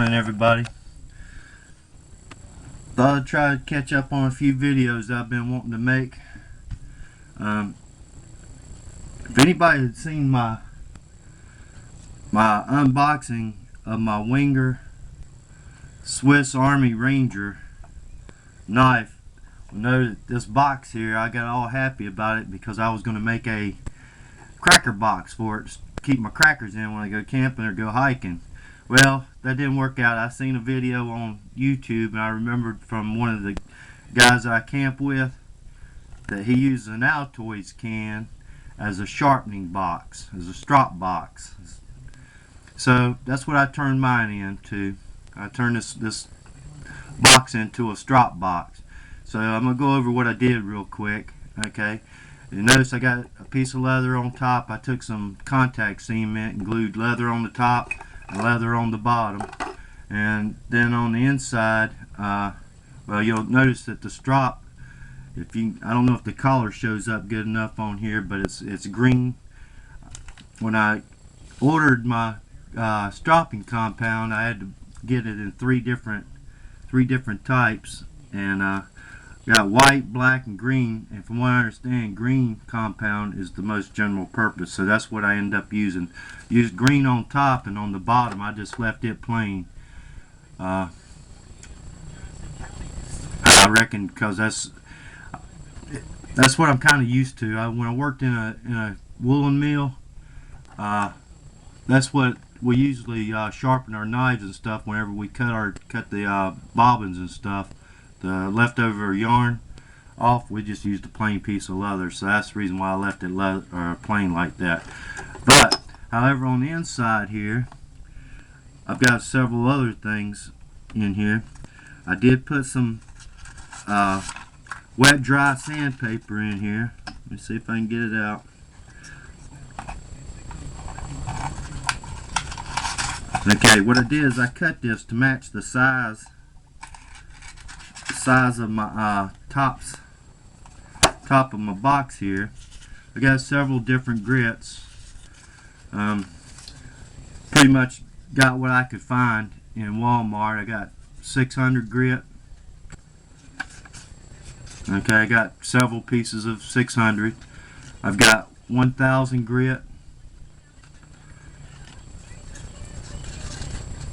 Morning, everybody. Thought I'd try to catch up on a few videos I've been wanting to make. If anybody had seen my unboxing of my Winger Swiss Army Ranger knife, will know that this box here, I got all happy about it because I was going to make a cracker box for it to keep my crackers in when I go camping or go hiking. Well, that didn't work out. I seen a video on YouTube, and I remembered from one of the guys that I camp with that he uses an Altoids can as a sharpening box, as a strop box. So that's what I turned mine into. I turned this box into a strop box. So I'm going to go over what I did real quick. Okay. You notice I got a piece of leather on top. I took some contact cement and glued leather on the top and leather on the bottom, and then on the inside, well, you'll notice that the strop, I don't know if the collar shows up good enough on here, but it's green. When I ordered my stropping compound, I had to get it in three different types, and got white, black, and green. And from what I understand, green compound is the most general purpose, so that's what I end up using. Used green on top, and on the bottom I just left it plain. I reckon because that's what I'm kind of used to. When I worked in a woolen mill, that's what we usually sharpen our knives and stuff whenever we cut the bobbins and stuff. The leftover yarn off, we just used a plain piece of leather, so that's the reason why I left it plain like that. But however, on the inside here, I've got several other things in here. I did put some wet dry sandpaper in here. Let me see if I can get it out. Okay, what I did is I cut this to match the size of my top of my box here. I got several different grits. Pretty much got what I could find in Walmart. I got 600 grit. Okay, I got several pieces of 600. I've got 1000 grit.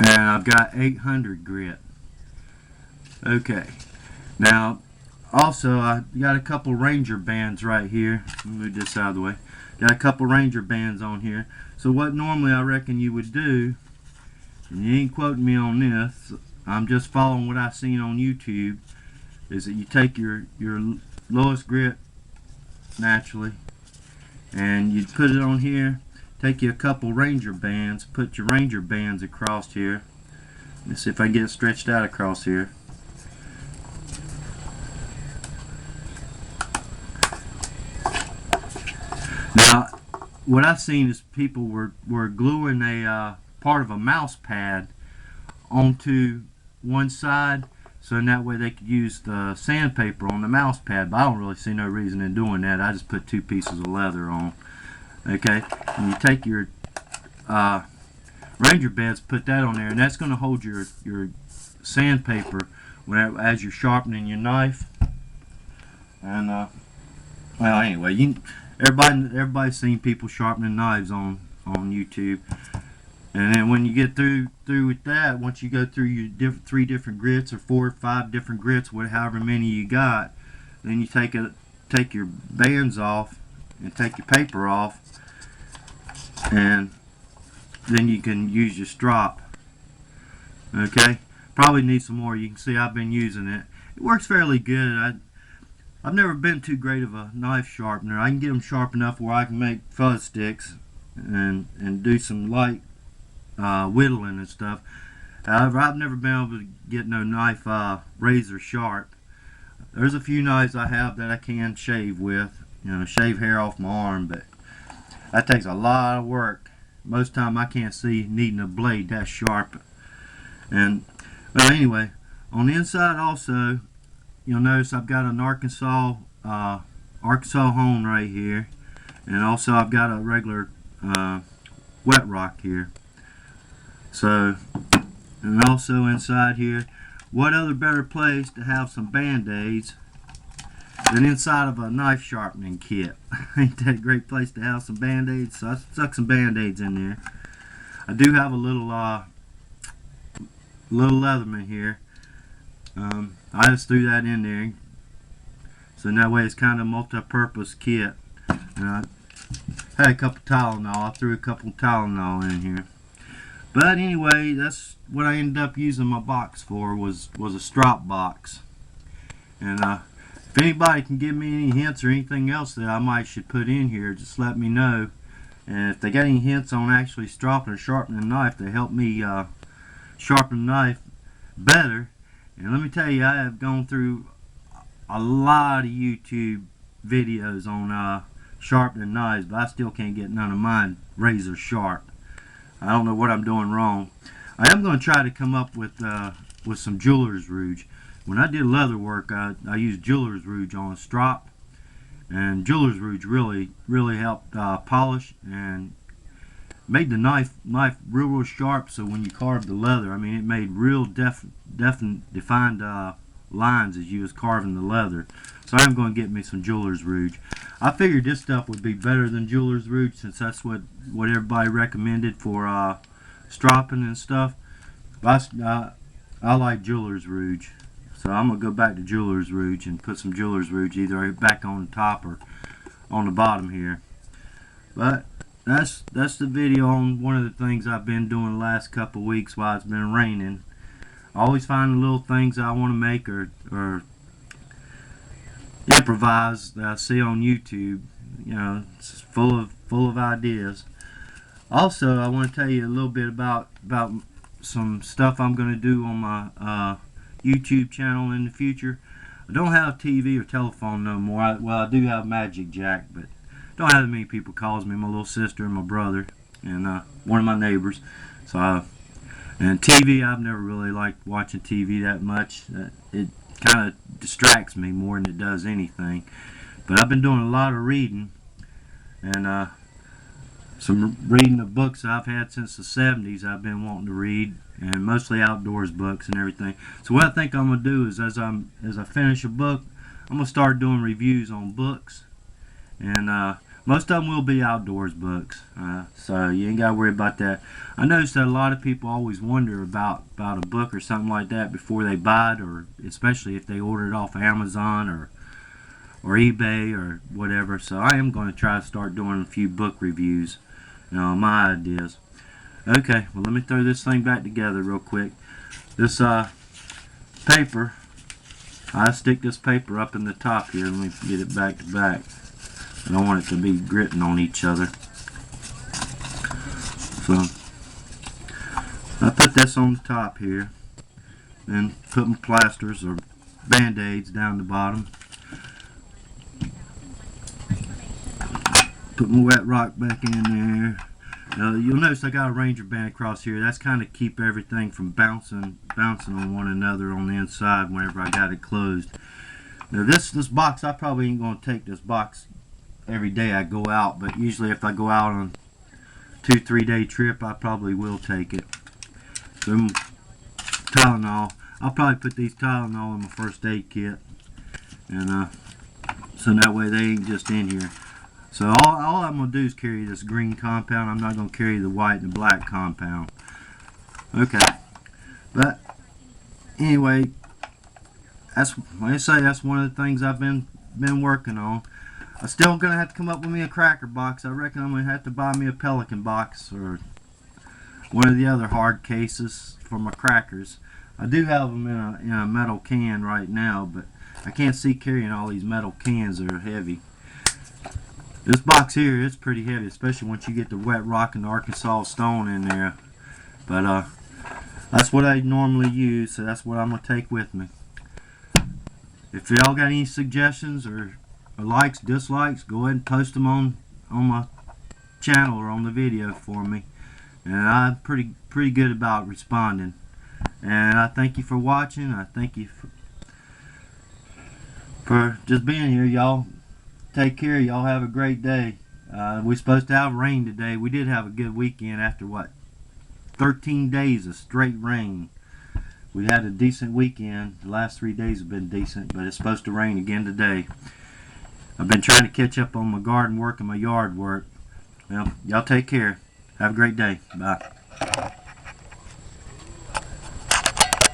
And I've got 800 grit. Okay. Now, also, I got a couple Ranger bands right here. Let me move this out of the way. Got a couple Ranger bands on here. So what normally I reckon you would do, and you ain't quoting me on this, I'm just following what I've seen on YouTube, is that you take your lowest grit naturally, and you put it on here. Take you a couple Ranger bands, put your Ranger bands across here. Let's see if I can get it stretched out across here. Now, what I've seen is people were gluing a part of a mouse pad onto one side, so in that way they could use the sandpaper on the mouse pad, but I don't really see no reason in doing that. I just put two pieces of leather on. Okay, and you take your Ranger bands, put that on there, and that's going to hold your sandpaper as you're sharpening your knife. And well, anyway, everybody's seen people sharpening knives on YouTube. And then when you get through with that, once you go through your three different grits or 4 or 5 different grits, however many you got, then you take your bands off and take your paper off, and then you can use your strop. Okay, probably need some more. You can see I've been using it. It works fairly good. I've never been too great of a knife sharpener. I can get them sharp enough where I can make fuzz sticks and do some light whittling and stuff. However, I've never been able to get no knife razor sharp. There's a few knives I have that I can shave with, shave hair off my arm, but that takes a lot of work. Most time I can't see needing a blade that sharp. And well, anyway, on the inside also, you'll notice I've got an Arkansas hone right here, and also I've got a regular wet rock here. So And also inside here, what other better place to have some band-aids than inside of a knife sharpening kit? Ain't that a great place to have some band-aids? So I stuck some band-aids in there. I do have a little Leatherman here. I just threw that in there, so that way it's kind of a multi-purpose kit. And I had a couple Tylenol. I threw a couple Tylenol in here. But anyway, that's what I ended up using my box for, was a Strop Box. And if anybody can give me any hints or anything else that I might should put in here, just let me know. And if they got any hints on actually stropping or sharpening a knife to help me sharpen the knife better. And let me tell you, I have gone through a lot of YouTube videos on sharpening knives, but I still can't get none of mine razor sharp. I don't know what I'm doing wrong. I am going to try to come up with some jeweler's rouge. When I did leather work, I used jeweler's rouge on a strop, and jeweler's rouge really helped polish and made the knife real sharp. So when you carved the leather, I mean, it made real defined lines as you was carving the leather. So I'm going to get me some jeweler's rouge. I figured this stuff would be better than jeweler's rouge, since that's what everybody recommended for stropping and stuff. But I like jeweler's rouge, so I'm gonna go back to jeweler's rouge and put some jeweler's rouge either back on the top or on the bottom here. But that's the video on one of the things I've been doing the last couple weeks while it's been raining. I always find the little things I want to make or improvise that I see on YouTube. You know, it's full of ideas. Also, I want to tell you a little bit about some stuff I'm going to do on my YouTube channel in the future. I don't have TV or telephone no more. I do have Magic Jack, but don't have many people calls me. My little sister and my brother and one of my neighbors. So and TV, I've never really liked watching TV that much. It kind of distracts me more than it does anything. But I've been doing a lot of reading, and some reading of books I've had since the 70s I've been wanting to read, and mostly outdoors books and everything. So what I think I'm going to do is as I finish a book, I'm going to start doing reviews on books, and most of them will be outdoors books, so you ain't got to worry about that. I noticed that a lot of people always wonder about a book or something like that before they buy it, or especially if they order it off Amazon or eBay or whatever. So I am going to try to start doing a few book reviews, my ideas. Okay, well, let me throw this thing back together real quick. This paper, I stick this paper up in the top here. Let me get it back to back. I don't want it to be gritting on each other. So I put this on the top here, and put my plasters or band-aids down the bottom. Put my wet rock back in there. You'll notice I got a Ranger band across here. That's kind of keep everything from bouncing on one another on the inside whenever I got it closed. Now this box, I probably ain't going to take this box every day I go out, but usually if I go out on a 2-3 day trip, I probably will take it. So Tylenol, I'll probably put these Tylenol in my first aid kit, and so that way they ain't just in here. So all I'm going to do is carry this green compound. I'm not going to carry the white and black compound. Okay. But anyway, that's, like I say, that's one of the things I've been working on. I'm still going to have to come up with me a cracker box. I reckon I'm going to have to buy me a Pelican box or one of the other hard cases for my crackers. I do have them in a metal can right now, but I can't see carrying all these metal cans that are heavy. This box here is pretty heavy, especially once you get the wet rock and the Arkansas stone in there. But that's what I normally use, so that's what I'm going to take with me. If y'all got any suggestions or likes, dislikes, go ahead and post them on my channel or on the video for me. And I'm pretty good about responding. And I thank you for watching. I thank you for just being here, y'all. Take care. Y'all have a great day. We're supposed to have rain today. We did have a good weekend after what, 13 days of straight rain. We had a decent weekend. The last 3 days have been decent, but it's supposed to rain again today. I've been trying to catch up on my garden work and my yard work. Well, y'all take care. Have a great day. Bye.